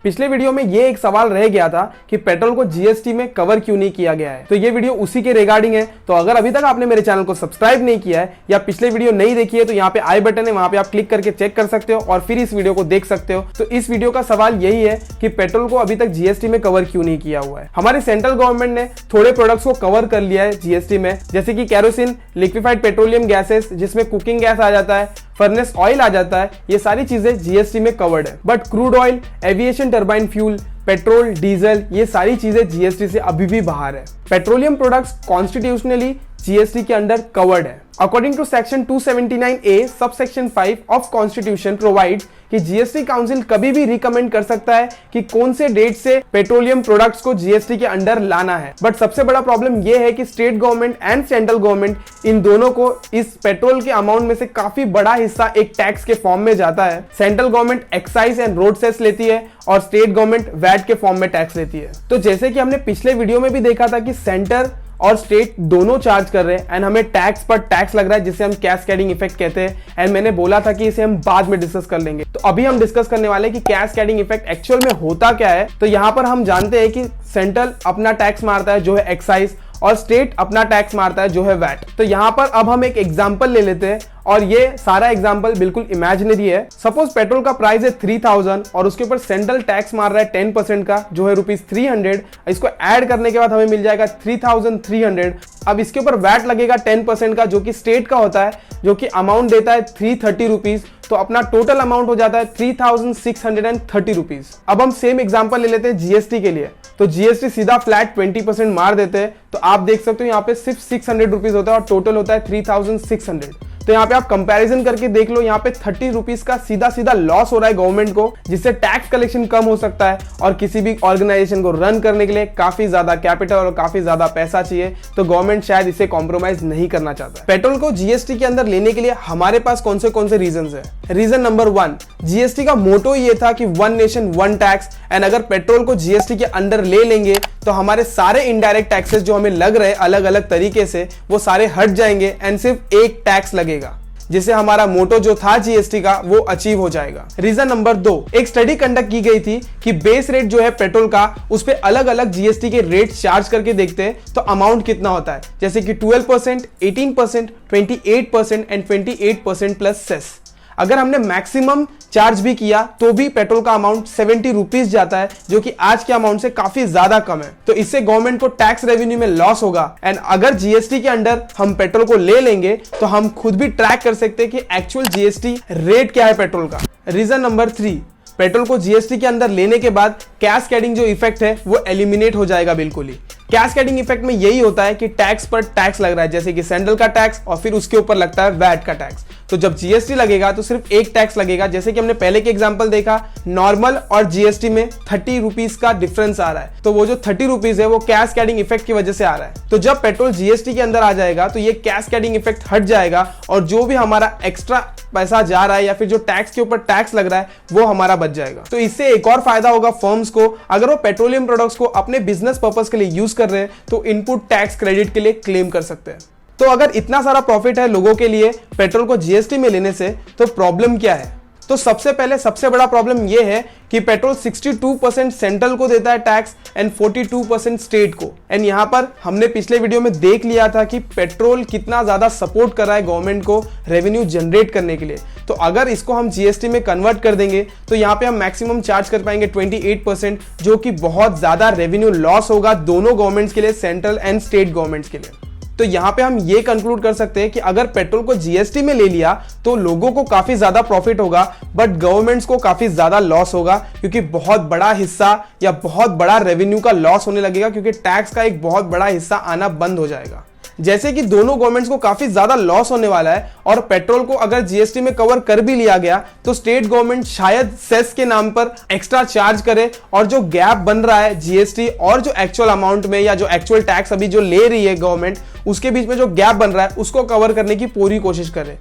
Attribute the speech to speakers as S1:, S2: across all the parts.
S1: पिछले वीडियो में ये एक सवाल रह गया था कि पेट्रोल को जीएसटी में कवर क्यों नहीं किया गया है, तो ये वीडियो उसी के रिगार्डिंग है। तो अगर अभी तक आपने मेरे चैनल को सब्सक्राइब नहीं किया है या पिछले वीडियो नहीं देखी है तो यहाँ पे आई बटन है, वहां पे आप क्लिक करके चेक कर सकते हो और फिर इस वीडियो को देख सकते हो। तो इस वीडियो का सवाल यही है कि पेट्रोल को अभी तक जीएसटी में कवर क्यों नहीं किया हुआ है। हमारी सेंट्रल गवर्नमेंट ने थोड़े प्रोडक्ट्स को कवर कर लिया है जीएसटी में, जैसे कि केरोसिन, लिक्विफाइड पेट्रोलियम गैसेस जिसमें कुकिंग गैस आ जाता है, फर्नेस ऑयल आ जाता है, ये सारी चीजें जीएसटी में कवर्ड है। But crude oil, aviation turbine fuel, petrol, diesel, ये सारी चीजें जीएसटी से अभी भी बाहर है। पेट्रोलियम प्रोडक्ट्स कॉन्स्टिट्यूशनली जीएसटी के अंडर कवर्ड है। According to section 279A sub section 5 of constitution provides कि जीएसटी काउंसिल कभी भी रिकमेंड कर सकता है कि कौन से डेट से पेट्रोलियम प्रोडक्ट्स को जीएसटी के अंडर लाना है। बट सबसे बड़ा प्रॉब्लम यह है कि state government and central government in दोनों को इस पेट्रोल के अमाउंट में से काफी बड़ा हिस्सा एक टैक्स के फॉर्म में जाता है। Central government excise and road cess लेती है और स्टेट गवर्नमेंट वैट के फॉर्म में टैक्स लेती है। तो जैसे कि हमने पिछले वीडियो में भी देखा था कि सेंटर और स्टेट दोनों चार्ज कर रहे हैं एंड हमें टैक्स पर टैक्स लग रहा है, जिसे हम कैस्केडिंग इफेक्ट कहते हैं। एंड मैंने बोला था कि इसे हम बाद में डिस्कस कर लेंगे। तो अभी हम डिस्कस करने वाले हैं कि कैस्केडिंग इफेक्ट एक्चुअल में होता क्या है। तो यहाँ पर हम जानते हैं कि सेंट्रल अपना टैक्स मारता है जो है एक्साइज और स्टेट अपना टैक्स मारता है जो है वैट। तो यहाँ पर अब हम एक एग्जांपल ले लेते हैं और ये सारा एग्जांपल बिल्कुल इमेजिनरी है। सपोज पेट्रोल का प्राइस है 3000 और उसके ऊपर सेंट्रल टैक्स मार रहा है 10% का जो है ₹300। इसको ऐड करने के बाद हमें मिल जाएगा 3300। अब इसके ऊपर वैट लगेगा 10% का जो कि स्टेट का होता है, जो कि अमाउंट देता है 330 रुपीज। तो अपना टोटल अमाउंट हो जाता है 3630 रुपीज। अब हम सेम एग्जांपल ले लेते हैं जीएसटी के लिए। तो जीएसटी सीधा फ्लैट 20% मार देते हैं। तो आप देख सकते हो यहाँ पे सिर्फ 600 रुपीज होता है और टोटल होता है 3600। तो यहाँ पे आप कंपैरिजन करके देख लो, यहाँ पे 30 रुपीज का सीधा सीधा लॉस हो रहा है गवर्नमेंट को, जिससे टैक्स कलेक्शन कम हो सकता है और किसी भी ऑर्गेनाइजेशन को रन करने के लिए काफी ज्यादा कैपिटल और काफी ज्यादा पैसा चाहिए। तो गवर्नमेंट शायद इसे कॉम्प्रोमाइज नहीं करना चाहता है। पेट्रोल को जीएसटी के अंदर लेने के लिए हमारे पास कौन से रीजन है। रीजन नंबर 1, जीएसटी का मोटो ये था कि one nation one tax. And अगर पेट्रोल को जीएसटी के अंडर ले लेंगे तो हमारे सारे इनडायरेक्ट टैक्सेस जो हमें लग रहे अलग अलग तरीके से वो सारे हट जाएंगे एंड सिर्फ एक टैक्स लगेगा, जिससे हमारा मोटो जो था जीएसटी का वो अचीव हो जाएगा। रीजन नंबर 2, एक स्टडी कंडक्ट की गई थी कि बेस रेट जो है पेट्रोल का उस पे अलग अलग जीएसटी के रेट चार्ज करके देखते हैं तो अमाउंट कितना होता है, जैसे कि 12%, 18%, 28% एंड 28% प्लस सेस। अगर हमने मैक्सिमम चार्ज भी किया तो भी पेट्रोल का अमाउंट 70 रुपीज जाता है, जो कि आज के अमाउंट से काफी ज्यादा कम है। तो इससे गवर्नमेंट को टैक्स रेवेन्यू में लॉस होगा। एंड अगर जीएसटी के अंडर हम पेट्रोल को ले लेंगे तो हम खुद भी ट्रैक कर सकते हैं कि एक्चुअल जीएसटी रेट क्या है पेट्रोल का। रीजन नंबर 3, पेट्रोल को जीएसटी के अंदर लेने के बाद कैस्केडिंग जो इफेक्ट है वो एलिमिनेट हो जाएगा बिल्कुल ही। कैस्केडिंग इफेक्ट में यही होता है कि टैक्स पर टैक्स लग रहा है, जैसे कि सेंट्रल का टैक्स और फिर उसके ऊपर लगता है वैट का टैक्स। तो जब जीएसटी लगेगा तो सिर्फ एक टैक्स लगेगा, जैसे कि हमने पहले के एग्जांपल देखा, नॉर्मल और जीएसटी में 30 रुपीज का डिफरेंस आ रहा है। तो वो जो 30 रुपीज है वो कैस्केडिंग इफेक्ट की वजह से आ रहा है। तो जब पेट्रोल जीएसटी के अंदर आ जाएगा तो ये कैस्केडिंग इफेक्ट हट जाएगा और जो भी हमारा एक्स्ट्रा पैसा जा रहा है या फिर जो टैक्स के ऊपर टैक्स लग रहा है वो हमारा बच जाएगा। तो इससे एक और फायदा होगा फर्म्स को, अगर वो पेट्रोलियम प्रोडक्ट्स को अपने बिजनेस पर्पस के लिए यूज कर रहे हैं तो इनपुट टैक्स क्रेडिट के लिए क्लेम कर सकते हैं। तो अगर इतना सारा प्रॉफिट है लोगों के लिए पेट्रोल को जीएसटी में लेने से, तो प्रॉब्लम क्या है? तो सबसे पहले सबसे बड़ा प्रॉब्लम यह है कि पेट्रोल 62% सेंट्रल को देता है टैक्स एंड 42% स्टेट को। एंड यहाँ पर हमने पिछले वीडियो में देख लिया था कि पेट्रोल कितना ज्यादा सपोर्ट कर रहा है गवर्नमेंट को रेवेन्यू जनरेट करने के लिए। तो अगर इसको हम जीएसटी में कन्वर्ट कर देंगे तो यहाँ पे हम मैक्सिमम चार्ज कर पाएंगे 28%, जो कि बहुत ज्यादा रेवेन्यू लॉस होगा दोनों गवर्नमेंट्स के लिए, सेंट्रल एंड स्टेट गवर्नमेंट्स के लिए। तो यहाँ पे हम ये कंक्लूड कर सकते हैं कि अगर पेट्रोल को जीएसटी में ले लिया तो लोगों को काफी ज्यादा प्रॉफिट होगा बट गवर्नमेंट्स को काफी ज्यादा लॉस होगा, क्योंकि बहुत बड़ा हिस्सा या बहुत बड़ा रेवेन्यू का लॉस होने लगेगा, क्योंकि टैक्स का एक बहुत बड़ा हिस्सा आना बंद हो जाएगा। जैसे कि दोनों गवर्नमेंट्स को काफी ज्यादा लॉस होने वाला है और पेट्रोल को अगर जीएसटी में कवर कर भी लिया गया तो स्टेट गवर्नमेंट शायद सेस के नाम पर एक्स्ट्रा चार्ज करे और जो गैप बन रहा है जीएसटी और जो एक्चुअल अमाउंट में या जो एक्चुअल टैक्स अभी जो ले रही है गवर्नमेंट, उसके बीच में जो गैप बन रहा है उसको कवर करने की पूरी कोशिश करे।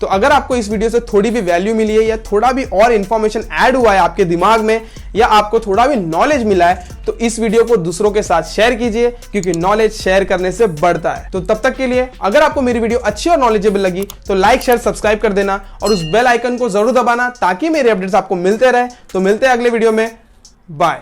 S1: तो अगर आपको इस वीडियो से थोड़ी भी वैल्यू मिली है या थोड़ा भी और इंफॉर्मेशन ऐड हुआ है आपके दिमाग में या आपको थोड़ा भी नॉलेज मिला है तो इस वीडियो को दूसरों के साथ शेयर कीजिए, क्योंकि नॉलेज शेयर करने से बढ़ता है। तो तब तक के लिए अगर आपको मेरी वीडियो अच्छी और नॉलेजेबल लगी तो लाइक शेयर सब्सक्राइब कर देना और उस बेल आइकन को जरूर दबाना ताकि मेरे अपडेट्स आपको मिलते रहे। तो मिलते हैं अगले वीडियो में। बाय।